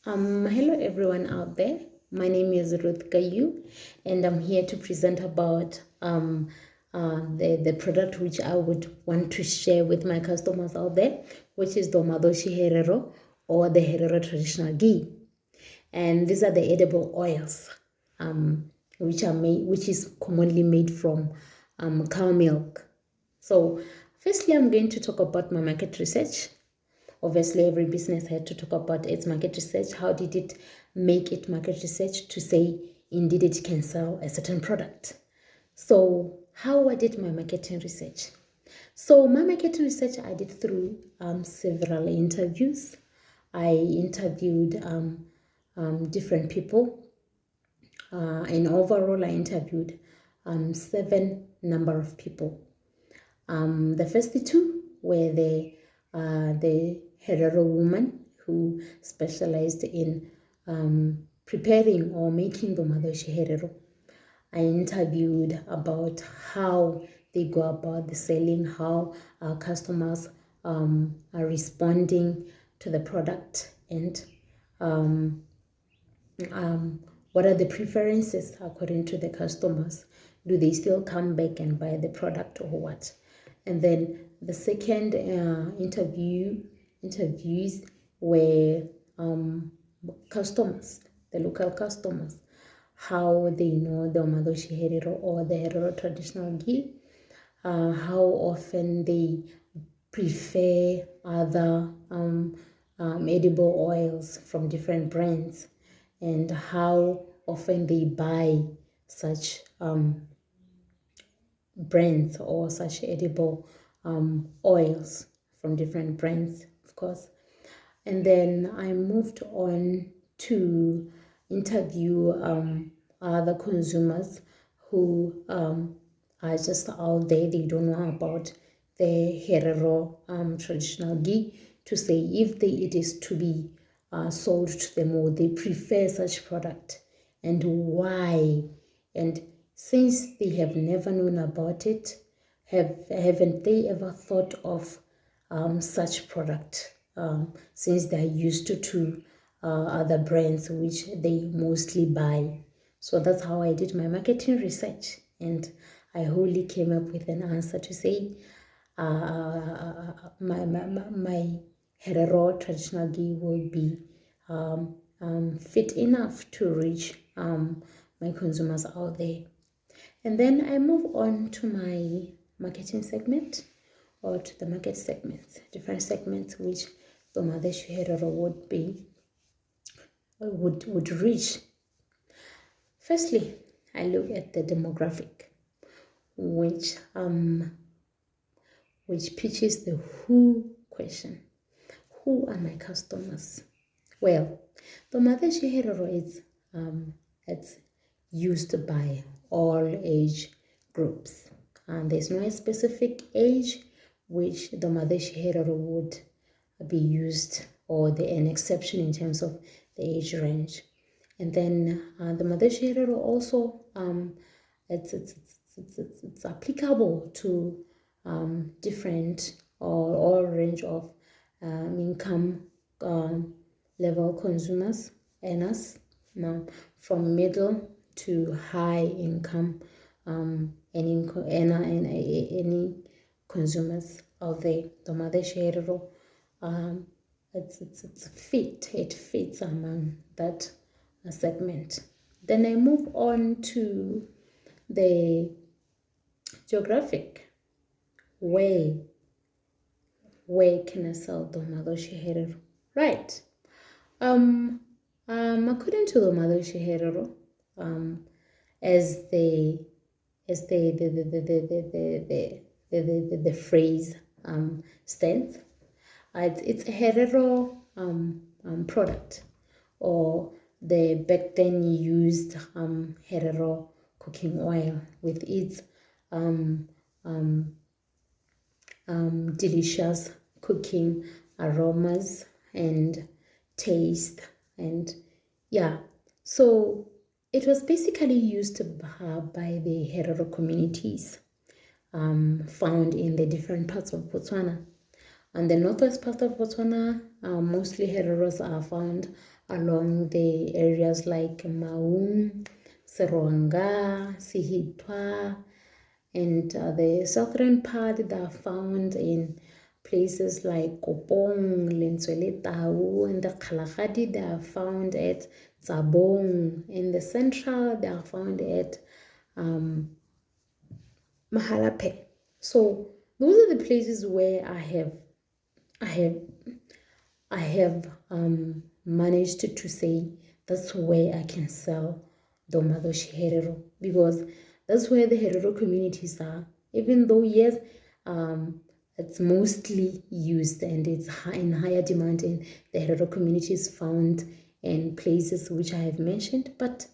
Hello everyone out there. My name is Ruth Gayu, and I'm here to present about the product which I would want to share with my customers out there, which is the Uotjiherero or the Herero traditional ghee. And these are the edible oils, which is commonly made from cow milk. So, firstly, I'm going to talk about my market research. Obviously, every business had to talk about its market research. How did it make its market research to say indeed it can sell a certain product? So, how I did my marketing research? So, my marketing research I did through several interviews. I interviewed different people, and overall, I interviewed seven number of people. The first two were the Herero woman who specialized in preparing or making the Uotjiherero. I interviewed about how they go about the selling, how our customers are responding to the product, and um, what are the preferences according to the customers. Do they still come back and buy the product or what? And then the second interviews were customers, the local customers, how they know the Uotjiherero or the Herero traditional ghee, how often they prefer other edible oils from different brands, and how often they buy such brands or such edible oils from different brands, of course. And then I moved on to interview other consumers who are just out there. They don't know about the Herero traditional ghee, to say if it is to be sold to them or they prefer such product and why. And since they have never known about it, haven't they ever thought of such product, since they're used to other brands which they mostly buy. So that's how I did my marketing research, and I wholly came up with an answer to say my Herero traditional ghee will be fit enough to reach my consumers out there. And then I move on to my marketing segment, or to the market segments, different segments which the Uotjiherero would reach. Firstly, I look at the demographic, which pitches the who question. Who are my customers? Well, the Uotjiherero is it's used by all age groups, and there's no specific age which the Uotjiherero would be used, or an exception in terms of the age range. And then the Uotjiherero also it's applicable to different or all range of income level consumers, earners, from middle to high income any consumers of the Uotjiherero. It fits among that segment. Then I move on to the geographic. Where can I sell the Uotjiherero? Right. According to the Uotjiherero, as the phrase stands, it's a Herero product, or the back then used Herero cooking oil with its delicious cooking aromas and taste. And yeah, so it was basically used by the Herero communities found in the different parts of Botswana. On the northwest part of Botswana, mostly Hereros are found along the areas like Maun, Seronga, Sihitwa, and the southern part they are found in places like Kopong, Lentsweletau, and the Kalahadi they are found at Tsabong. In the central they are found at Mahalape. So those are the places where I have managed to say that's where I can sell the Uotjiherero, because that's where the Herero communities are. Even though yes, it's mostly used and it's in higher demand in the Herero communities found in places which I have mentioned, but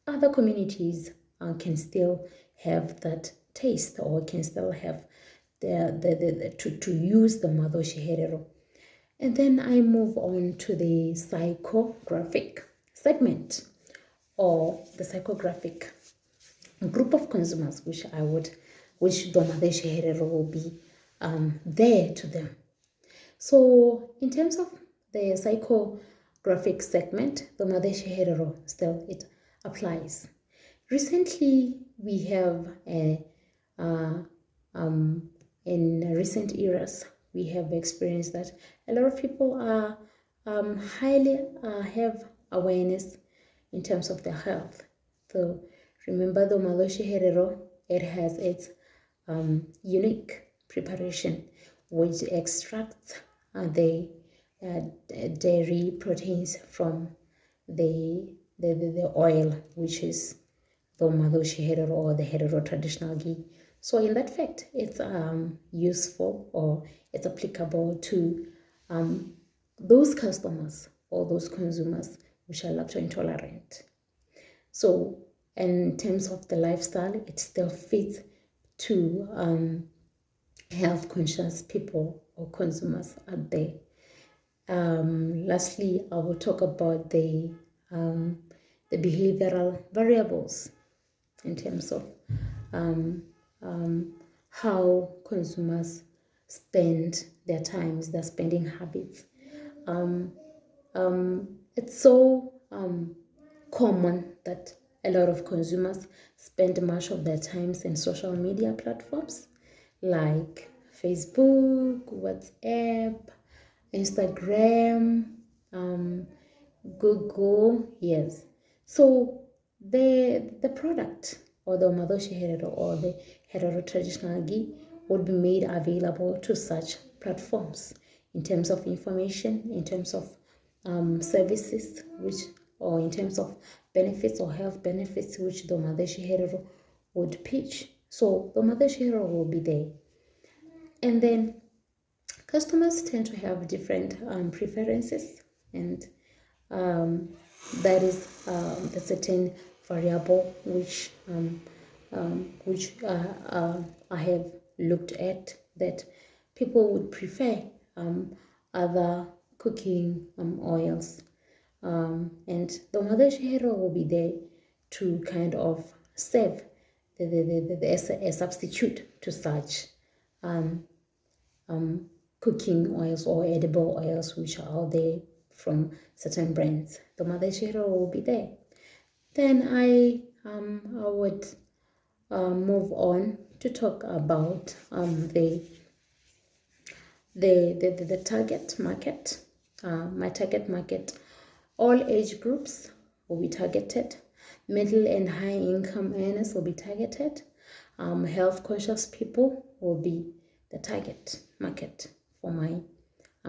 other communities can still have that taste, or can still have to use the Uotjiherero. And then I move on to the psychographic segment, or the psychographic group of consumers which the Uotjiherero will be there to them. So in terms of the psychographic segment, the Uotjiherero still it applies. Recently, we have in recent eras, we have experienced that a lot of people are highly have awareness in terms of their health. So remember the Uotjiherero, it has its unique preparation which extracts the dairy proteins from the oil, which is the Uotjiherero or the Herero traditional ghee. So in that fact, it's useful, or it's applicable to those customers or those consumers which are lactose intolerant. So in terms of the lifestyle, it still fits to health conscious people or consumers out there. Lastly, I will talk about the behavioral variables in terms of how consumers spend their times, their spending habits. It's so common that a lot of consumers spend much of their times in social media platforms like Facebook, WhatsApp, Instagram, Google, yes. So the product, or the Uotjiherero or the Herero traditional ghee, would be made available to such platforms in terms of information, in terms of services, or in terms of benefits or health benefits, which the Uotjiherero would pitch. So the Uotjiherero will be there. And then customers tend to have different preferences, and that is the certain variable which I have looked at, that people would prefer other cooking oils, and the Uotjiherero will be there to kind of serve as a substitute to such cooking oils or edible oils which are out there from certain brands. The Uotjiherero will be there. Then I would move on to talk about the target market. My target market, all age groups will be targeted. Middle and high income earners will be targeted. Health conscious people will be the target market for my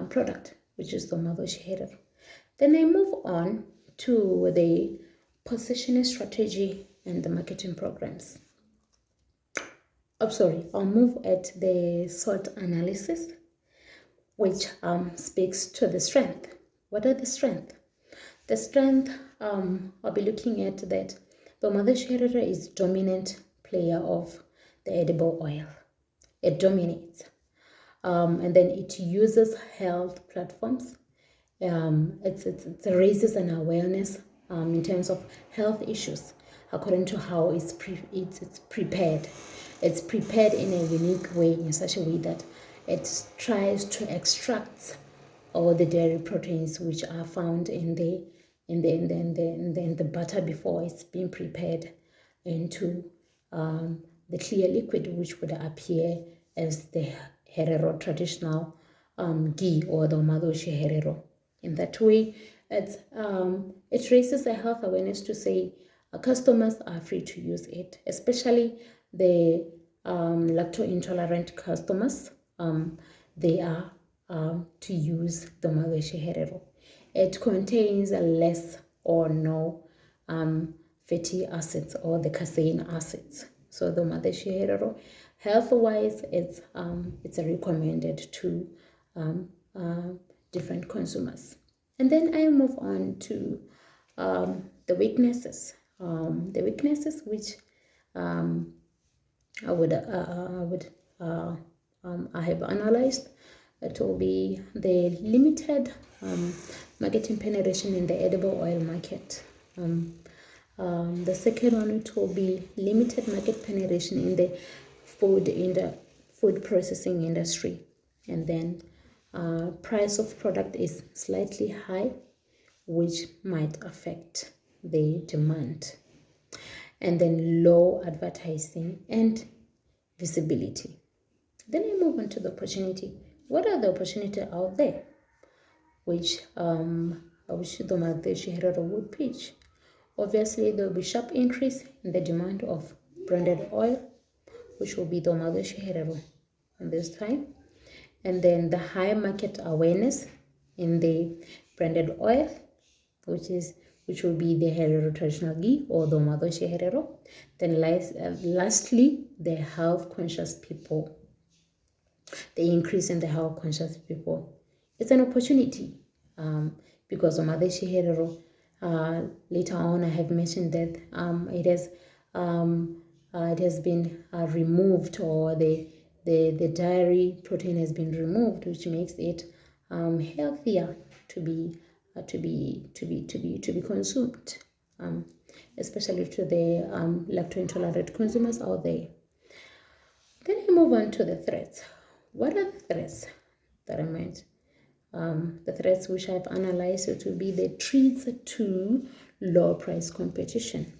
product, which is the Uotjiherero. Then I move on to the positioning strategy and the marketing programs. I'll move at the SWOT analysis, which speaks to the strength. What are the strengths? The strength, I'll be looking at that the Uotjiherero is dominant player of the edible oil. It dominates. And then it uses health platforms. It raises an awareness in terms of health issues according to how it's prepared. It's prepared in a unique way, in such a way that it tries to extract all the dairy proteins which are found in the butter before it's being prepared into the clear liquid, which would appear as the Herero traditional ghee, or the Uotjiherero. In that way, it raises a health awareness to say customers are free to use it, especially the lactose intolerant customers. They are to use the Uotjiherero. It contains less or no fatty acids, or the casein acids. So the Uotjiherero, health-wise, it's recommended to different consumers. And then I move on to the weaknesses. The weaknesses which I have analyzed. It will be the limited marketing penetration in the edible oil market. The second one, it will be limited market penetration in the food processing industry. And then price of product is slightly high, which might affect the demand. And then low advertising and visibility. Then I move on to the opportunity. What are the opportunities out there which the Uotjiherero would pitch? Obviously, there will be sharp increase in the demand of branded oil, which will be the Uotjiherero in this time. And then the high market awareness in the branded oil, which will be the Herero traditional ghee, or the Uotjiherero. Then lastly, the health conscious people. The increase in the health conscious people. It's an opportunity because Uotjiherero, later on I have mentioned that it has been removed, or the dairy protein has been removed, which makes it healthier to be consumed, especially to the lactose intolerant consumers out there. Then I move on to the threats. What are the threats that I meant? The threats which I've analyzed to be the threats to low price competition,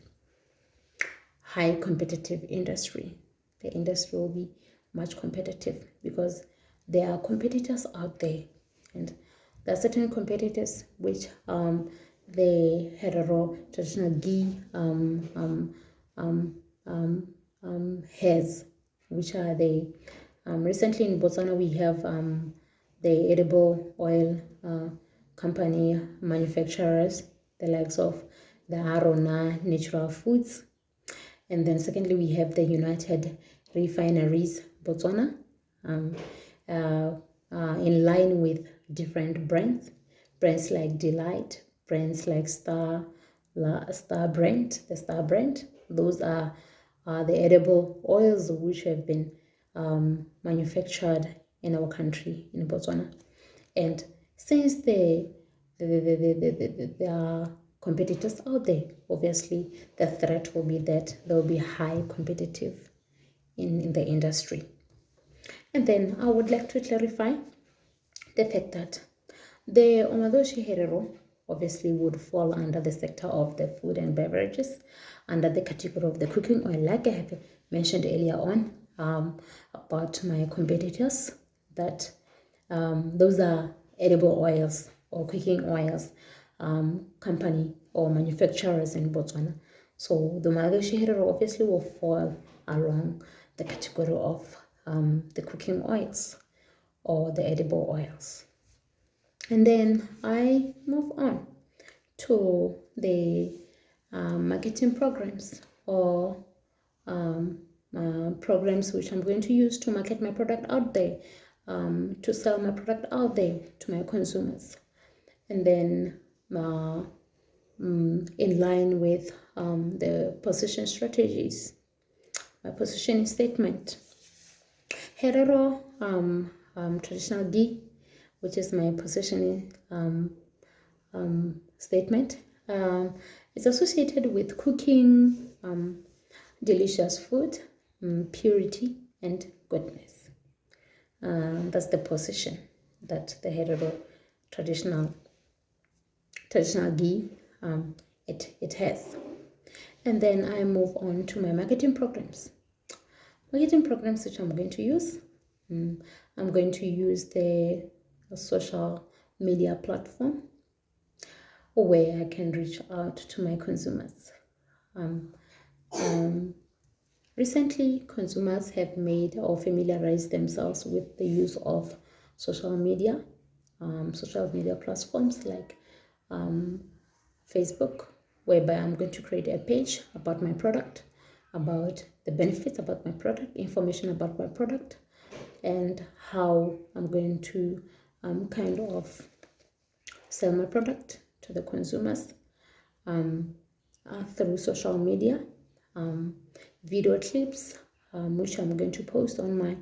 high competitive industry. The industry will be much competitive because there are competitors out there, and there are certain competitors which the Herero traditional ghee has, which are the recently in Botswana we have the edible oil company manufacturers, the likes of the Arona Natural Foods. And then secondly, we have the United Refineries Botswana, in line with different brands like Delight, brands like Star Brand, the Star Brand. Those are the edible oils which have been manufactured in our country, in Botswana. And since there are competitors out there, obviously the threat will be that there will be high competitive in the industry. And then I would like to clarify the fact that the Uotjiherero obviously would fall under the sector of the food and beverages, under the category of the cooking oil, like I have mentioned earlier on about my competitors, that those are edible oils or cooking oils company or manufacturers in Botswana. So the Uotjiherero obviously will fall along the category of the cooking oils or the edible oils. And then I move on to the marketing programs, or programs which I'm going to use to market my product out there, to sell my product out there to my consumers. And then in line with the position strategies, my positioning statement. Herero traditional ghee, which is my positioning statement, is associated with cooking, delicious food, purity, and goodness. That's the position that the Herero traditional ghee it has. And then I move on to my marketing programs. Marketing programs which I'm going to use. I'm going to use the social media platform where I can reach out to my consumers. Recently, consumers have made or familiarized themselves with the use of social media platforms like Facebook, whereby I'm going to create a page about my product, about the benefits about my product, information about my product, and how I'm going to kind of sell my product to the consumers through social media, video clips, which I'm going to post on my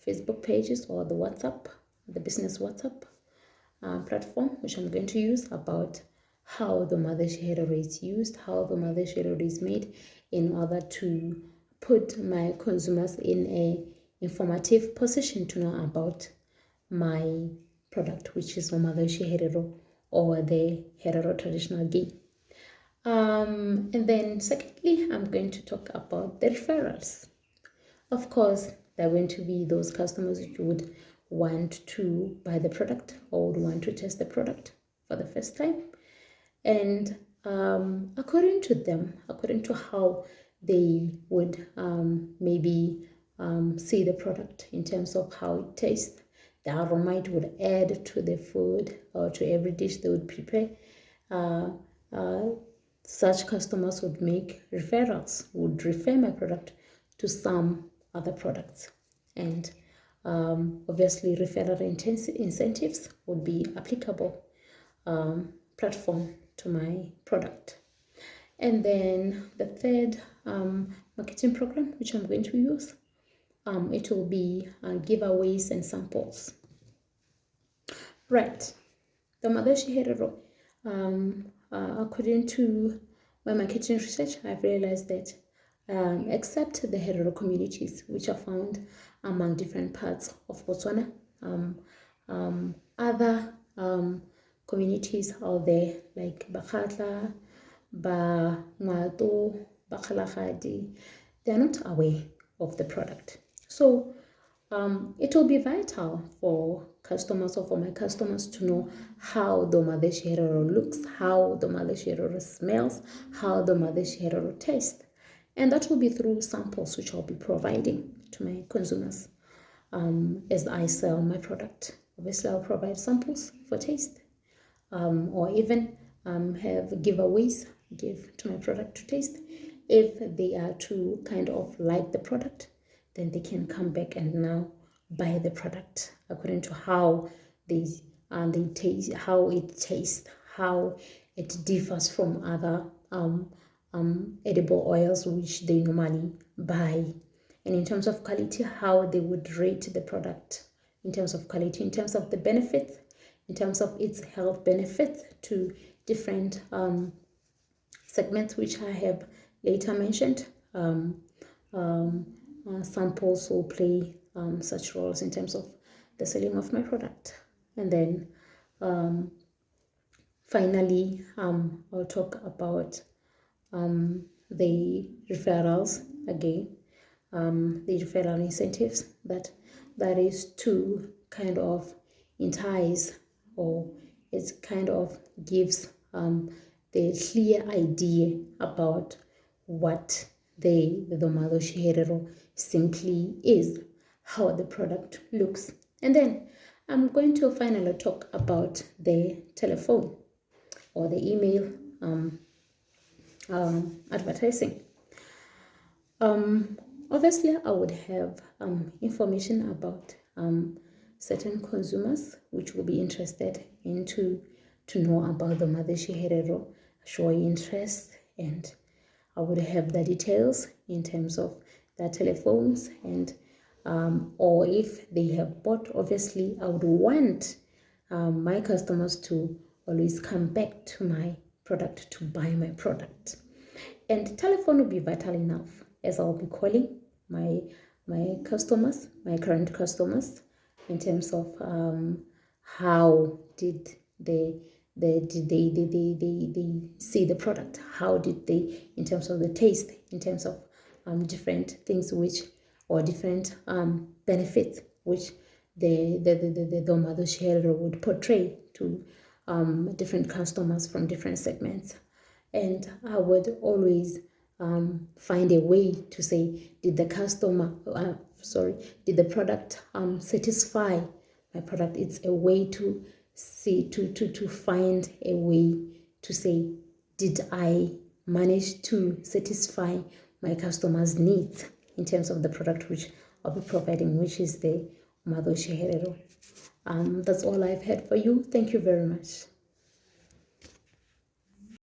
Facebook pages or the business WhatsApp platform, which I'm going to use, about how the Uotjiherero is used, how the Uotjiherero is made, in order to put my consumers in a informative position to know about my product, which is Uotjiherero or the Herero traditional ghee. And then secondly, I'm going to talk about the referrals. Of course, there are going to be those customers who would want to buy the product or would want to test the product for the first time. And according to them, according to how they would maybe see the product in terms of how it tastes, the aroma it would add to the food or to every dish they would prepare, such customers would make referrals, would refer my product to some other products. And obviously referral incentives would be applicable platform to my product. And then the third marketing program which I'm going to use, it will be giveaways and samples. Right, the Uotjiherero, according to my marketing research, I've realized that except the Herero communities, which are found among different parts of Botswana, other communities out there like Bakhatla, Bangwato, Bakhalagadi, they are not aware of the product. So it will be vital for customers or for my customers to know how the Uotjiherero looks, how the Uotjiherero smells, how the Uotjiherero tastes. And that will be through samples which I'll be providing to my consumers as I sell my product. Obviously, I'll provide samples for taste, or even have giveaways, give to my product to taste. If they are to kind of like the product, then they can come back and now buy the product according to how they taste, how it tastes, how it differs from other edible oils which they normally buy, and in terms of quality, how they would rate the product in terms of quality, in terms of the benefits, in terms of its health benefits to different segments which I have later mentioned. Samples will play such roles in terms of the selling of my product. And then finally, I'll talk about the referrals again, the referral incentives that is to kind of entice, or it kind of gives the clear idea about what the Uotjiherero simply is, how the product looks. And then I'm going to finally talk about the telephone or the email advertising. Obviously, I would have information about certain consumers which will be interested to know about the Uotjiherero, show interest, and I would have the details in terms of their telephones, and or if they have bought, obviously I would want my customers to always come back to my product to buy my product. And telephone will be vital enough, as I'll be calling my customers, my current customers, in terms of how did they see the product, how did they, in terms of the taste, in terms of different things which, or different benefits which the Uotjiherero would portray to different customers from different segments. And I would always find a way to say, did the customer, did the product satisfy my product? It's a way to see, to find a way to say, did I manage to satisfy my customers' needs in terms of the product which I'll be providing, which is the Uotjiherero. That's all I've had for you. Thank you very much.